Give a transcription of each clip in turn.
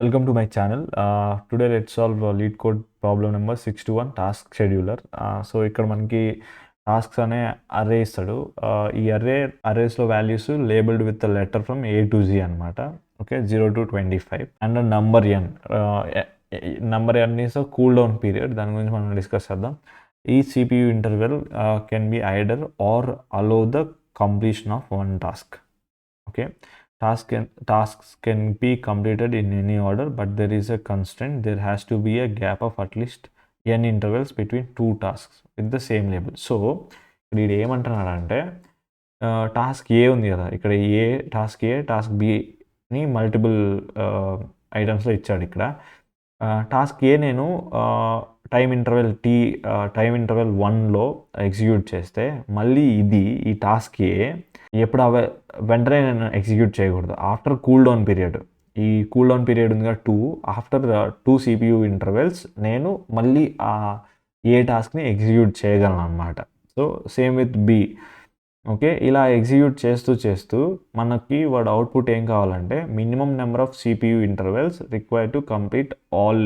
Welcome to my channel. Today let's solve lead code problem number 621 task scheduler. So ఇక్కడ మనకి tasks అనే array ఇస్తాడు. ఈ అర్రేస్లో values labelled with letter from A to Z అనమాట. Okay 0 to 25 and number n. Number n is cool down period. దాని గురించి మనం డిస్కస్ చేద్దాం. ఈ CPU interval can be idle or allow the completion of one task. Okay tasks can be completed in any order, but there is a constraint. There has to be a gap of at least n intervals between two tasks with the same label. So ఇక్కడ ఇది ఏమంటున్నాడంటే task ఏ ఉంది కదా, ఇక్కడ task బిని multiple ఐటమ్స్లో ఇచ్చాడు. ఇక్కడ task A నేను time interval time interval 1లో ఎగ్జిక్యూట్ చేస్తే మళ్ళీ ఈ టాస్క్ ఏ ఎప్పుడు వెంటనే నేను ఎగ్జిక్యూట్ చేయకూడదు. ఆఫ్టర్ కూల్ డౌన్ పీరియడ్, ఈ కూల్ డౌన్ పీరియడ్ ఉంది కదా 2, ఆఫ్టర్ 2 CPU ఇంటర్వెల్స్ నేను మళ్ళీ ఏ టాస్క్ని ఎగ్జిక్యూట్ చేయగలను అనమాట. So same with B. Okay, ఇలా ఎగ్జిక్యూట్ చేస్తూ మనకి వాడు అవుట్పుట్ ఏం కావాలంటే minimum number of CPU intervals required to complete all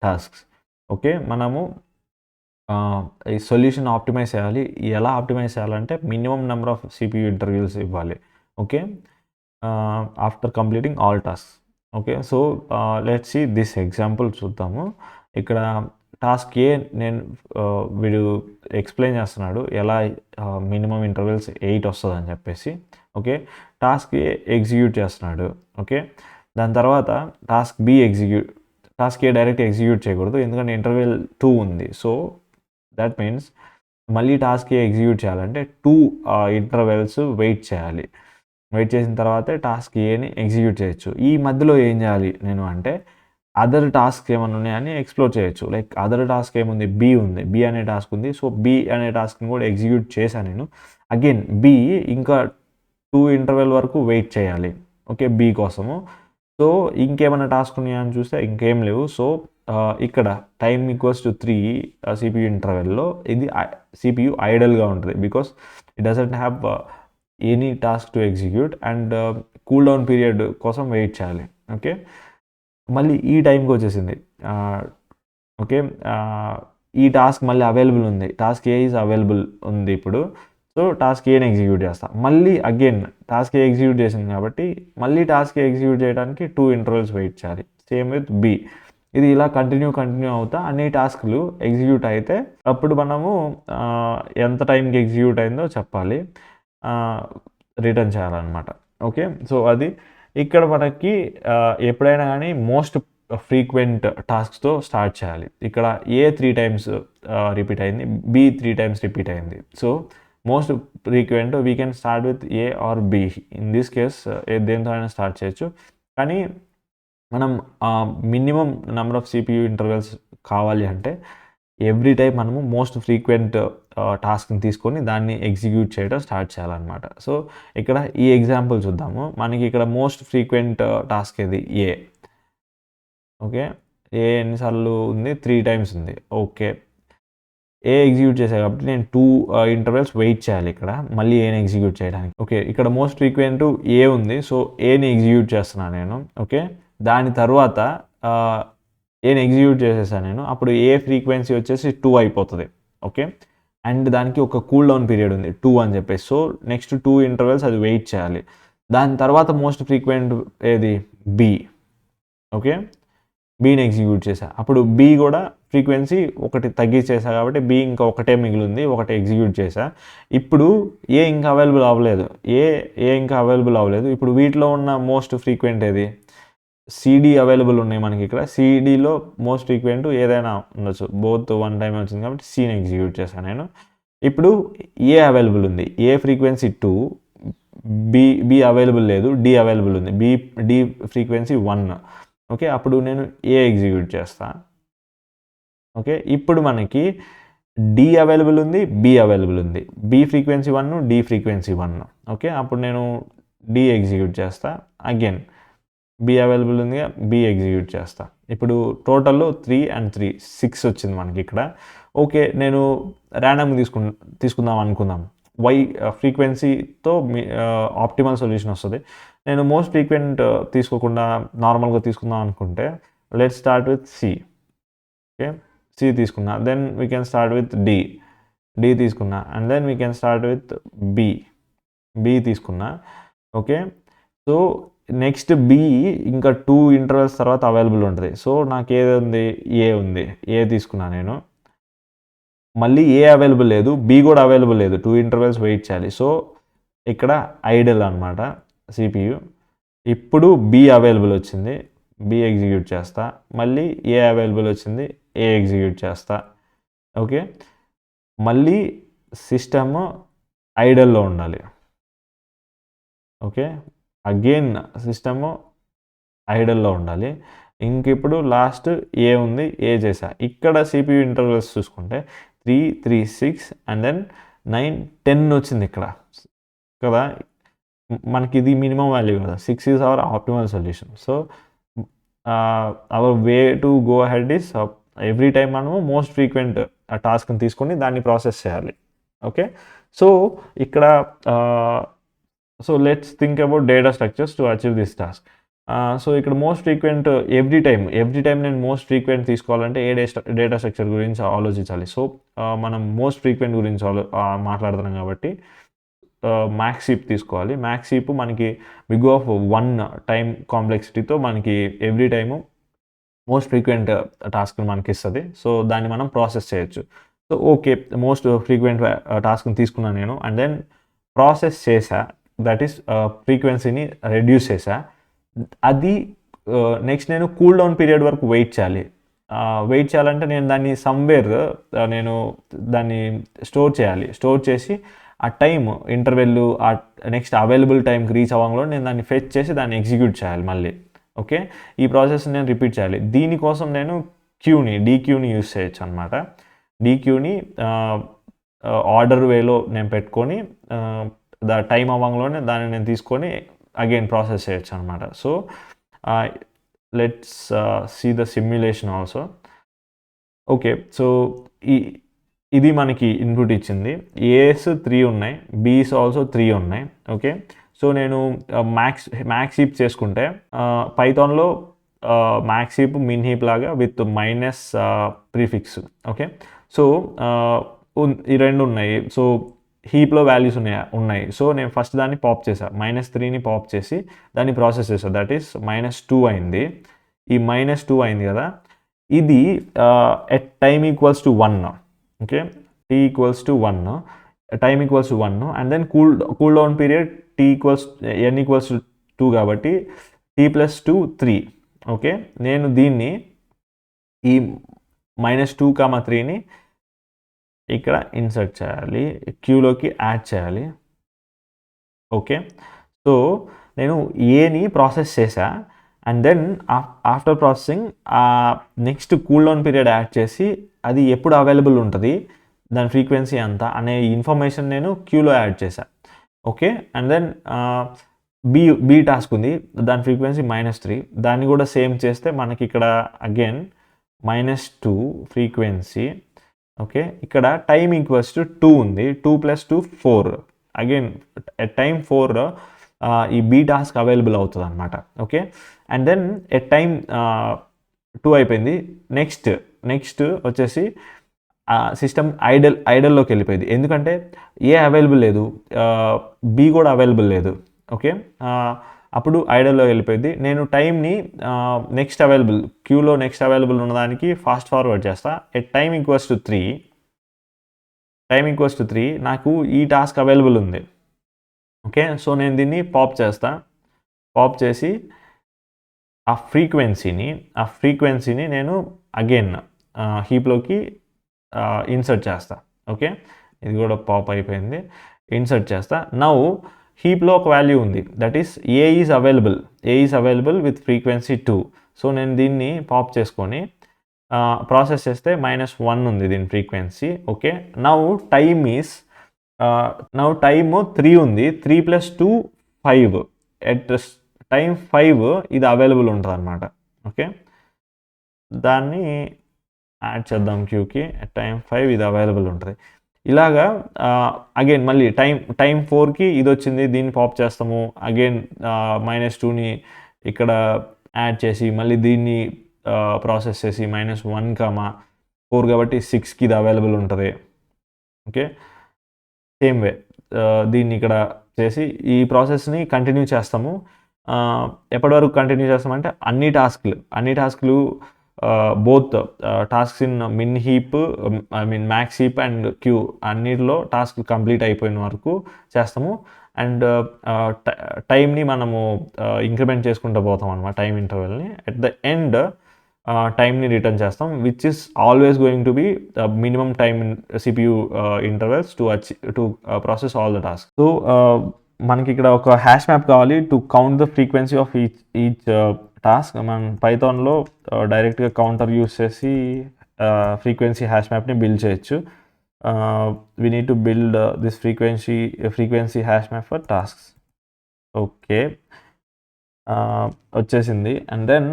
tasks. Okay, మనము ఈ సొల్యూషన్ ఆప్టిమైజ్ చేయాలి. ఎలా ఆప్టిమైజ్ చేయాలంటే minimum number of CPU interviews ఇవ్వాలి. Okay, after completing all tasks. Okay, so let's see this example చూద్దాము. ఇక్కడ టాస్క్ ఏ నేను వీడు ఎక్స్ప్లెయిన్ చేస్తున్నాడు ఎలా మినిమం ఇంటర్వెల్స్ 8 వస్తుందని చెప్పేసి. ఓకే, టాస్క్ ఏ ఎగ్జిక్యూట్ చేస్తున్నాడు. ఓకే, దాని తర్వాత టాస్క్ ఏ డైరెక్ట్ ఎగ్జిక్యూట్ చేయకూడదు, ఎందుకంటే ఇంటర్వెల్ 2 ఉంది. సో దట్ మీన్స్ మళ్ళీ టాస్క్ ఏ ఎగ్జిక్యూట్ చేయాలంటే 2 ఇంటర్వెల్స్ వెయిట్ చేయాలి. వెయిట్ చేసిన తర్వాతే టాస్క్ ఏని ఎగ్జిక్యూట్ చేయొచ్చు. ఈ మధ్యలో ఏం చేయాలి నేను అంటే అదర్ టాస్క్ ఏమైనా ఉన్నాయని ఎక్స్ప్లోర్ చేయొచ్చు. లైక్ అదర్ టాస్క్ ఏముంది, బి అనే టాస్క్ ఉంది. సో బి అనే టాస్క్ని కూడా ఎగ్జిక్యూట్ చేశాను నేను. అగైన్ బి ఇంకా 2 ఇంటర్వెల్ వరకు వెయిట్ చేయాలి. ఓకే, బి కోసము. సో ఇంకేమైనా టాస్క్ ఉన్నాయని చూస్తే ఇంకేం లేవు. సో ఇక్కడ టైమ్ ఈక్వల్స్ టు 3 CPU ఇంటర్వెల్లో ఇది CPU ఐడల్గా ఉంటుంది, because it doesn't have any task to execute and cool down period కోసం వెయిట్ చేయాలి. ఓకే, మళ్ళీ ఈ టైంకి వచ్చేసింది. ఓకే, ఈ టాస్క్ మళ్ళీ అవైలబుల్ ఉంది, టాస్క్ ఏ ఈజ్ అవైలబుల్ ఉంది ఇప్పుడు. సో టాస్క్ ఏని ఎగ్జిక్యూట్ చేస్తాను. మళ్ళీ అగైన్ టాస్క్ ఏ ఎగ్జిక్యూట్ చేసింది కాబట్టి మళ్ళీ టాస్క్ ఏ ఎగ్జిక్యూట్ చేయడానికి 2 ఇంటర్వెల్స్ వెయిట్ చేయాలి. Same with B. ఇది ఇలా కంటిన్యూ అవుతా అన్ని టాస్క్లు ఎగ్జిక్యూట్ అయితే అప్పుడు మనము ఎంత టైంకి ఎగ్జిక్యూట్ అయిందో చెప్పాలి, రిటర్న్ చేయాలన్నమాట. ఓకే, సో అది ఇక్కడ మనకి ఎప్పుడైనా కానీ మోస్ట్ ఫ్రీక్వెంట్ టాస్క్తో స్టార్ట్ చేయాలి. ఇక్కడ ఏ 3 టైమ్స్ రిపీట్ అయింది, బి 3 టైమ్స్ రిపీట్ అయింది. So most frequent we can start with A or B. In this case దేంతో అయినా స్టార్ట్ చేయొచ్చు, కానీ మనం minimum number of CPU intervals కావాలి అంటే ఎవ్రీ టైం మనము మోస్ట్ ఫ్రీక్వెంట్ టాస్క్ని తీసుకొని దాన్ని ఎగ్జిక్యూట్ చేయడం స్టార్ట్ చేయాలన్నమాట. సో ఇక్కడ ఈ ఎగ్జాంపుల్ చూద్దాము. మనకి ఇక్కడ మోస్ట్ ఫ్రీక్వెంట్ టాస్క్ ఏది, ఏ. ఓకే, ఏ ఎన్నిసార్లు ఉంది, 3 టైమ్స్ ఉంది. ఓకే, ఏ ఎగ్జిక్యూట్ చేశాను కాబట్టి నేను 2 ఇంటర్వెల్స్ వెయిట్ చేయాలి ఇక్కడ మళ్ళీ ఏని ఎగ్జిక్యూట్ చేయడానికి. ఓకే, ఇక్కడ మోస్ట్ ఫ్రీక్వెంట్ ఏ ఉంది. సో ఏని ఎగ్జిక్యూట్ చేస్తున్నాను నేను. ఓకే, దాని తర్వాత ఏని ఎగ్జిక్యూట్ చేసేసాను నేను. అప్పుడు ఏ ఫ్రీక్వెన్సీ వచ్చేసి 2 అయిపోతుంది. ఓకే, అండ్ దానికి ఒక కూల్ డౌన్ పీరియడ్ ఉంది 2 అని చెప్పేసి. సో నెక్స్ట్ 2 ఇంటర్వెల్స్ అది వెయిట్ చేయాలి. దాని తర్వాత మోస్ట్ ఫ్రీక్వెంట్ ఏది, బి. ఓకే, బీని ఎగ్జిక్యూట్ చేశా. అప్పుడు బి కూడా ఫ్రీక్వెన్సీ ఒకటి తగ్గించేసా కాబట్టి బి ఇంకా ఒకటే మిగిలింది, ఒకటి ఎగ్జిక్యూట్ చేశా. ఇప్పుడు ఏ ఇంకా అవైలబుల్ అవ్వలేదు, ఏ ఇంకా అవైలబుల్ అవ్వలేదు. ఇప్పుడు వీటిలో ఉన్న మోస్ట్ ఫ్రీక్వెంట్ ఏది, సిడి అవైలబుల్ ఉన్నాయి మనకి. ఇక్కడ సిడిలో మోస్ట్ ఫ్రీక్వెంట్ ఏదైనా ఉండొచ్చు, బోత్ 1 టైం వచ్చింది కాబట్టి సిని ఎగ్జిక్యూట్ చేశాను నేను. ఇప్పుడు ఏ అవైలబుల్ ఉంది, ఏ ఫ్రీక్వెన్సీ 2, బి అవైలబుల్ లేదు, డి అవైలబుల్ ఉంది, డి ఫ్రీక్వెన్సీ 1. ఓకే, అప్పుడు నేను ఏ ఎగ్జిక్యూట్ చేస్తాను. ఓకే, ఇప్పుడు మనకి డి అవైలబుల్ ఉంది, బి అవైలబుల్ ఉంది, B frequency 1, D frequency 1. Okay, అప్పుడు నేను డి ఎగ్జిక్యూట్ చేస్తా. అగైన్ బి అవైలబుల్ ఉంది, బి ఎగ్జిక్యూట్ చేస్తా. ఇప్పుడు టోటల్ 3 and 3 6 వచ్చింది మనకి ఇక్కడ. ఓకే, నేను ర్యాండమ్ తీసుకుందాం అనుకుందాం. వై ఫ్రీక్వెన్సీతో ఆప్టిమల్ సొల్యూషన్ వస్తుంది. నేను మోస్ట్ ఫ్రీక్వెంట్ తీసుకోకుండా నార్మల్గా తీసుకుందాం అనుకుంటే let start with C. Okay, C తీసుకున్నా. Then we can start with D తీసుకున్నా. And then we can start with B తీసుకున్నా. ఓకే, సో నెక్స్ట్ బి ఇంకా 2 ఇంటర్వెల్స్ తర్వాత అవైలబుల్ ఉంటుంది. సో నాకు ఏది ఉంది, ఏ తీసుకున్నా నేను. మళ్ళీ ఏ అవైలబుల్ లేదు, బి కూడా అవైలబుల్ లేదు, 2 ఇంటర్వెల్స్ వెయిట్ చేయాలి. సో ఇక్కడ ఐడల్ అనమాట సిపియు. ఇప్పుడు బి అవైలబుల్ వచ్చింది, బి ఎగ్జిక్యూట్ చేస్తా. మళ్ళీ ఏ అవైలబుల్ వచ్చింది, ఏ ఎగ్జిక్యూట్ చేస్తా. ఓకే, మళ్ళీ సిస్టమ్ ఐడల్లో ఉండాలి. ఓకే, అగైన్ సిస్టమ్ ఐడల్లో ఉండాలి. ఇంక ఇప్పుడు లాస్ట్ ఏ ఉంది, ఏ చేసా. ఇక్కడ సిపియు ఇంటర్వెల్స్ చూసుకుంటే 3, 3, 6 అండ్ దెన్ 9, 10 వచ్చింది ఇక్కడ కదా. మనకి ఇది మినిమం వాల్యూ కదా. 6 is our optimal solution. So our way to go ahead is every time మనము మోస్ట్ ఫ్రీక్వెంట్ టాస్క్ని తీసుకొని దాన్ని ప్రాసెస్ చేయాలి. ఓకే, సో ఇక్కడ so let's think about data structures to achieve this task. So ఇక్కడ most frequent every time నేను most frequent తీసుకోవాలంటే ఏ data structure గురించి ఆలోచించాలి. సో మనం మోస్ట్ ఫ్రీక్వెంట్ గురించి మాట్లాడుతున్నాం కాబట్టి మ్యాక్స్ హీప్ తీసుకోవాలి. మ్యాక్స్ హీప్ మనకి బిగ్ ఆఫ్ 1 టైం కాంప్లెక్సిటీతో మనకి ఎవ్రీ టైము మోస్ట్ ఫ్రీక్వెంట్ టాస్క్ని మనకి ఇస్తుంది. సో దాన్ని మనం ప్రాసెస్ చేయొచ్చు. సో ఓకే, మోస్ట్ ఫ్రీక్వెంట్ టాస్క్ని తీసుకున్నాను నేను. అండ్ దెన్ ప్రాసెస్ చేసా, దట్ ఈస్ ఫ్రీక్వెన్సీని రెడ్యూస్ చేసా. అది నెక్స్ట్ నేను కూల్ డౌన్ పీరియడ్ వరకు వెయిట్ చేయాలంటే నేను దాన్ని సమ్వేర్ నేను దాన్ని స్టోర్ చేయాలి. స్టోర్ చేసి ఆ టైం ఇంటర్వెల్ ఆ నెక్స్ట్ అవైలబుల్ టైంకి రీచ్ అవ్వడంలో నేను దాన్ని ఫెచ్ చేసి దాన్ని ఎగ్జిక్యూట్ చేయాలి మళ్ళీ. ఓకే, ఈ ప్రాసెస్ నేను రిపీట్ చేయాలి. దీనికోసం నేను డీక్యూని యూస్ చేయొచ్చు అనమాట. డీక్యూని ఆర్డర్ వేలో నేను పెట్టుకొని టైం అవ్వడంలోనే దాన్ని నేను తీసుకొని అగైన్ ప్రాసెస్ చేయొచ్చు అనమాట. So let's see the simulation also. Okay, so ఇది మనకి ఇన్పుట్ ఇచ్చింది. ఏస్ 3 ఉన్నాయి, బీస్ ఆల్సో 3 ఉన్నాయి. ఓకే, సో నేను మ్యాక్స్ హీప్ చేసుకుంటే పైథాన్లో మ్యాక్స్ హీప్ మిన్ హీప్ లాగా with minus prefix. Okay, so ఈ 2 ఉన్నాయి. సో హీప్లో వాల్యూస్ ఉన్నాయి. సో నేను ఫస్ట్ దాన్ని పాప్ చేశాను, -3ని పాప్ చేసి దాన్ని ప్రాసెస్ చేశాను. దట్ ఈస్ -2 అయింది. ఈ -2 అయింది కదా, ఇది at time equals to 1. Okay, t equals to 1, time equals to 1 and then cool down period n equals to 2 కాబట్టి t+2 3. ఓకే, నేను దీన్ని ఈ -2, 3ని ఇక్కడ ఇన్సర్ట్ చేయాలి, క్యూలోకి యాడ్ చేయాలి. ఓకే, సో నేను ఏని ప్రాసెస్ చేశా. And then after processing next cool down period add చేసి అది ఎప్పుడు అవైలబుల్ ఉంటుంది, దాని ఫ్రీక్వెన్సీ ఎంత అనే ఇన్ఫర్మేషన్ నేను క్యూలో యాడ్ చేశాను. Okay, and then B task ఉంది, దాని ఫ్రీక్వెన్సీ -3. దాన్ని కూడా సేమ్ చేస్తే మనకి ఇక్కడ అగైన్ -2 ఫ్రీక్వెన్సీ. ఓకే, ఇక్కడ టైమ్ ఈక్వల్స్ టు 2 ఉంది, 2 + 2 4. అగైన్ ఎట్ టైమ్ 4 ఈ బీ టాస్క్ అవైలబుల్ అవుతుంది అనమాట. Okay, and then at time 2 అయిపోయింది. నెక్స్ట్ వచ్చేసి సిస్టమ్ ఐడల్లోకి వెళ్ళిపోయింది. ఎందుకంటే ఏ అవైలబుల్ లేదు, బి కూడా అవైలబుల్ లేదు. ఓకే, అప్పుడు ఐడల్లో వెళ్ళిపోయింది. నేను టైంని నెక్స్ట్ అవైలబుల్ క్యూలో నెక్స్ట్ అవైలబుల్ ఉన్నదానికి ఫాస్ట్ ఫార్వర్డ్ చేస్తా. ఎట్ టైమ్ ఈక్వల్స్ టు 3 నాకు ఈ టాస్క్ అవైలబుల్ ఉంది. ఓకే, సో నేను దీన్ని పాప్ చేసి ఆ ఫ్రీక్వెన్సీని నేను అగైన్ హీప్లోకి ఇన్సర్ట్ చేస్తా. ఓకే, ఇది కూడా పాప్ అయిపోయింది, ఇన్సర్ట్ చేస్తా. నౌ హీప్లో ఒక వాల్యూ ఉంది, that is a is available with frequency 2. So నేను దీన్ని పాప్ చేసుకొని ప్రాసెస్ చేస్తే -1 ఉంది దీని ఫ్రీక్వెన్సీ. ఓకే, నౌ టైమ్ 3 ఉంది, 3 + 2 5. ఎట్ టైం 5 ఇది అవైలబుల్ ఉంటుంది అనమాట. ఓకే, దాన్ని యాడ్ చేద్దాం క్యూకి. ఎట్ టైం 5 ఇది అవైలబుల్ ఉంటుంది. ఇలాగా అగైన్ మళ్ళీ టైం 4కి ఇది వచ్చింది, దీన్ని పాప్ చేస్తాము. అగైన్ -2ని ఇక్కడ యాడ్ చేసి మళ్ళీ దీన్ని ప్రాసెస్ చేసి -1, 4 కాబట్టి 6కి ఇది అవైలబుల్ ఉంటుంది. ఓకే, సేమ్ వే దీన్ని ఇక్కడ చేసి ఈ ప్రాసెస్ని కంటిన్యూ చేస్తాము. ఎప్పటి వరకు కంటిన్యూ చేస్తామంటే అన్ని టాస్క్లు both tasks in min heap, max heap and queue అన్నిటిలో టాస్క్ కంప్లీట్ అయిపోయిన వరకు చేస్తాము. అండ్ టైంని మనము ఇంక్రిమెంట్ చేసుకుంటూ పోతాం అనమాట, టైం ఇంటర్వెల్ని. ఎట్ ద ఎండ్ టైంని రిటర్న్ చేస్తాం, which is always going to be minimum time CPU intervals to process all the task. So మనకి ఇక్కడ ఒక హ్యాష్ మ్యాప్ కావాలి to count the frequency of each task. మనం పైథాన్లో డైరెక్ట్గా కౌంటర్ యూస్ చేసి frequency hash మ్యాప్ని build చేయొచ్చు. we need to build this frequency hash map for tasks. Okay, వచ్చేసింది. And then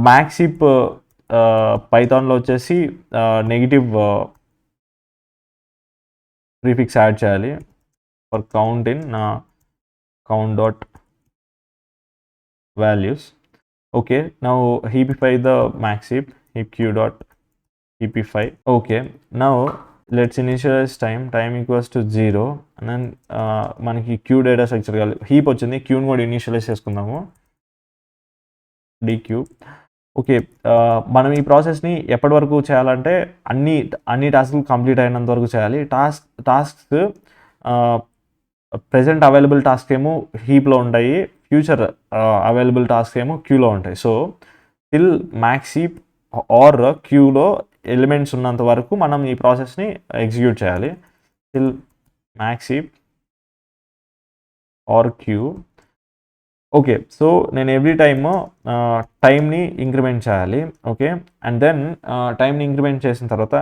max heap పైథాన్లో వచ్చేసి నెగిటివ్ ప్రీఫిక్స్ యాడ్ చేయాలి for count in count.values. okay, now heapify the max heap heap.heapify. okay, now let's initialize time equals to 0 and then మనకి queue data structure కావాలి. Heap వచ్చింది, క్యూని కూడా initialise చేసుకుందాము, dq. Okay, మనం ఈ ప్రాసెస్ని ఎప్పటి వరకు చేయాలంటే అన్ని టాస్క్లు కంప్లీట్ అయినంత వరకు చేయాలి. టాస్క్స్ ప్రెజెంట్ అవైలబుల్ టాస్క్ ఏమో హీప్లో ఉంటాయి, ఫ్యూచర్ అవైలబుల్ టాస్క్ ఏమో క్యూలో ఉంటాయి. So till max heap or క్యూలో ఎలిమెంట్స్ ఉన్నంత వరకు మనం ఈ ప్రాసెస్ని ఎగ్జిక్యూట్ చేయాలి. Till max heap or queue. Okay, so నేను ఎవ్రీ టైమ్ని ఇంక్రిమెంట్ చేయాలి. ఓకే, అండ్ దెన్ టైమ్ని ఇంక్రిమెంట్ చేసిన తర్వాత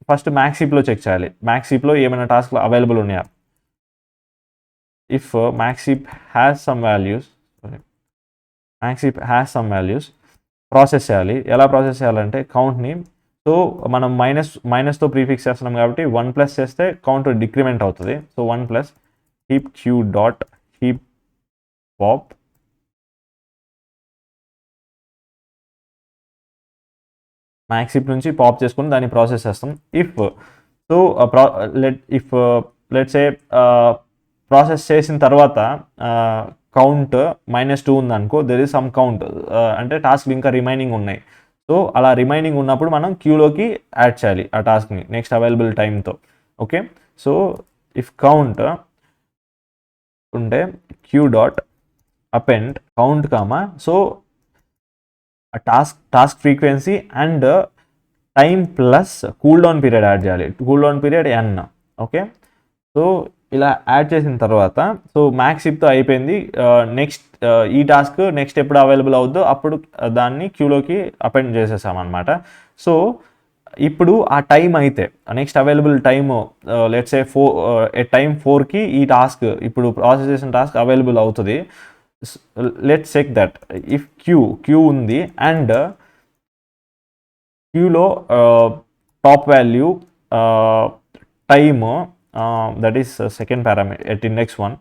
ఫస్ట్ మ్యాక్స్ హీప్లో చెక్ చేయాలి, మ్యాక్స్ హీప్లో ఏమైనా టాస్క్లు అవైలబుల్ ఉన్నాయా. if max heap has some values process చేయాలి. ఎలా ప్రాసెస్ చేయాలంటే కౌంట్ని, సో మనం మైనస్తో ప్రీఫిక్స్ చేస్తున్నాం కాబట్టి 1+ చేస్తే కౌంట్ డిక్రిమెంట్ అవుతుంది. So 1+ heap queue dot heap pop max heap నుంచి పాప్ చేసుకుని దాన్ని ప్రాసెస్ చేస్తాం. లెట్స్ సే ప్రాసెస్ చేసిన తర్వాత కౌంట్ -2 ఉందనుకో, దెర్ ఈజ్ సమ్ కౌంట్, అంటే టాస్క్ ఇంకా రిమైనింగ్ ఉన్నాయి. సో అలా రిమైనింగ్ ఉన్నప్పుడు మనం క్యూలోకి యాడ్ చేయాలి ఆ టాస్క్ని నెక్స్ట్ అవైలబుల్ టైంతో. ఓకే, సో ఇఫ్ కౌంట్ ఉంటే queue dot append count comma, so task frequency and time plus cool down period add చేయాలి, cool down period n. Okay, so ఇలా యాడ్ చేసిన తర్వాత సో మ్యాక్స్ హీప్తో అయిపోయింది. నెక్స్ట్ ఈ task next ఎప్పుడు available అవుద్దో అప్పుడు దాన్ని క్యూలోకి అపెండ్ చేసేసామన్నమాట. సో ఇప్పుడు ఆ టైం అయితే next available time let's say time 4కి ఈ టాస్క్ ఇప్పుడు ప్రాసెస్ చేసిన టాస్క్ అవైలబుల్ అవుతుంది. Let's check that if queue ఉంది అండ్ క్యూలో top value time that is second parameter at index 1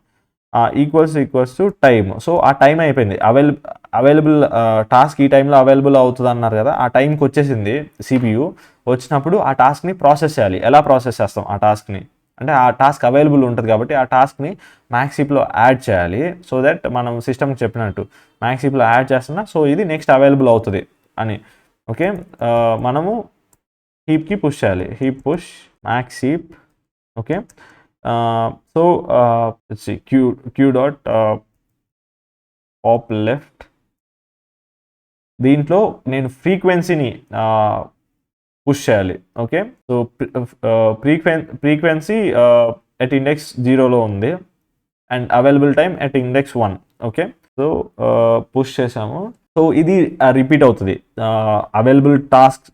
equals to time. So ఆ టైం అయిపోయింది, అవైలబుల్ టాస్క్ ఈ టైంలో అవైలబుల్ అవుతుంది అన్నారు కదా, ఆ టైంకి వచ్చేసింది CPU. వచ్చినప్పుడు ఆ టాస్క్ని ప్రాసెస్ చేయాలి. ఎలా ప్రాసెస్ చేస్తాం ఆ టాస్క్ని అంటే ఆ టాస్క్ అవైలబుల్ ఉంటుంది కాబట్టి ఆ టాస్క్ని మ్యాక్స్ హీప్లో యాడ్ చేయాలి. సో దట్ మనం సిస్టమ్కి చెప్పినట్టు మ్యాక్స్ హీప్లో యాడ్ చేస్తున్నా, సో ఇది నెక్స్ట్ అవైలబుల్ అవుతుంది అని. ఓకే, మనము హీప్కి పుష్ చేయాలి, heap push max heap. Okay, so queue dot pop left. దీంట్లో నేను ఫ్రీక్వెన్సీని పుష్ చేయాలి. Okay, so frequency at index 0లో ఉంది and available time at index 1. Okay, so push చేసాము. సో ఇది రిపీట్ అవుతుంది. అవైలబుల్ టాస్క్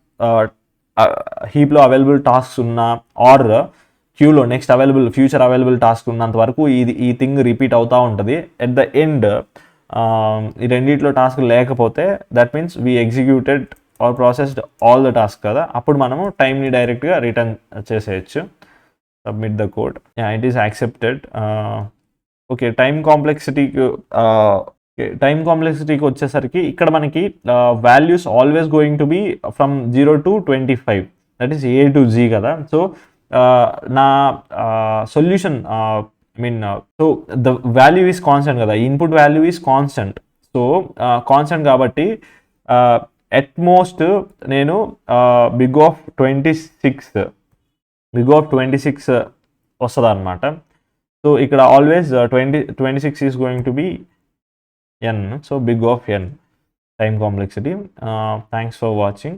హీప్లో అవైలబుల్ టాస్క్స్ ఉన్నా ఆర్ క్యూలో నెక్స్ట్ ఫ్యూచర్ అవైలబుల్ టాస్క్ ఉన్నంత వరకు ఈ థింగ్ రిపీట్ అవుతూ ఉంటుంది. ఎట్ ద ఎండ్ ఈ రెండిట్లో టాస్క్ లేకపోతే that means we executed or processed all the task కదా, అప్పుడు మనము టైంని డైరెక్ట్గా రిటర్న్ చేసేయచ్చు. Submit the code, it is accepted. Okay, time కాంప్లెక్సిటీకి వచ్చేసరికి ఇక్కడ మనకి values always going to be from 0 to 25, that is A to G కదా. సో నా solution so the value is constant కదా, input value is constant. So constant కాబట్టి at most నేను big of 26 వస్తుంది అనమాట. సో ఇక్కడ always 26 is going to be n, so big of n time complexity. Thanks for watching.